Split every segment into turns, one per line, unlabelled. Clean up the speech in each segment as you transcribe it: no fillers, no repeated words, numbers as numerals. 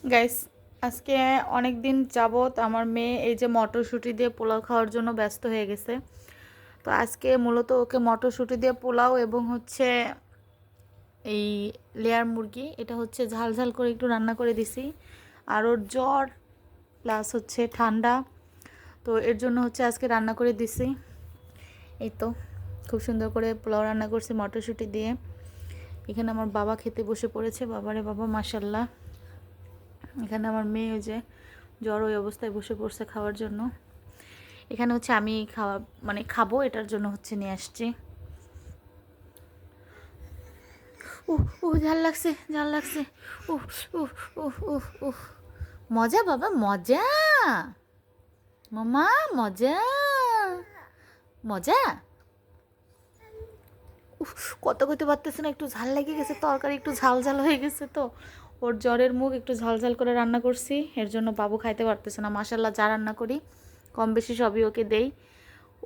Guys, আজকে অনেক দিন যাবত আমার মেয়ে এই যে মটরশুঁটি দিয়ে পোলাও খাওয়ার জন্য ব্যস্ত হয়ে গেছে। তো আজকে মূলত ওকে মটরশুঁটি দিয়ে পোলাও এবং হচ্ছে এই লেয়ার মুরগি, এটা হচ্ছে ঝাল ঝাল করে একটু রান্না করে দিছি। আর ওর জ্বর প্লাস হচ্ছে ঠান্ডা, তো এর জন্য হচ্ছে আজকে রান্না করে দিছি। এই তো খুব সুন্দর করে পোলাও রান্না করছি মটরশুঁটি দিয়ে। এখানে আমার বাবা খেতে বসে পড়েছে। বাবারে বাবা, মাশাল্লাহ। এখানে আমার মেয়ে ওই যে জ্বর ওই অবস্থায় বসে পড়ছে খাওয়ার জন্য। এখানে হচ্ছে আমি খাওয়া মানে খাবো, এটার জন্য হচ্ছে নিয়ে আসছি। উহ উহ, ঝাল লাগছে, ঝাল লাগছে। উহ উহ উহ উহ উহ, মজা বাবা, মজা। মামা, মজা মজা। উফ, কত কইতে পারতেছে না, একটু ঝাল লেগে গেছে, তরকারি একটু ঝাল ঝাল হয়ে গেছে। তো ওর জ্বরের মুখ একটু ঝাল ঝাল করে রান্না করছি, এর জন্য বাবু খাইতে পারতেছে না। মাশাল্লাহ, যা রান্না করি কম বেশি সবই ওকে দেই।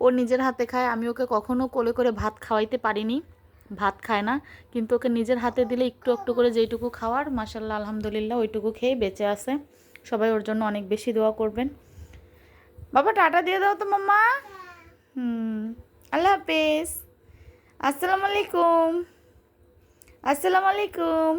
ও নিজের হাতে খায়। আমি ওকে কখনো কোলে করে ভাত খাওয়াইতে পারিনি, ভাত খায় না। কিন্তু ওকে নিজের হাতে দিলে একটু একটু করে যেইটুকু খাওয়ার, মাশাল্লাহ আলহামদুলিল্লাহ ওইটুকু খেয়ে বেঁচে আছে। সবাই ওর জন্য অনেক বেশি দোয়া করবেন। বাবা, টাটা দিয়ে দাও তো মাম্মা। হুম, আল্লাহ হাফেজ। আসসালামু আলাইকুম। আসসালামু আলাইকুম।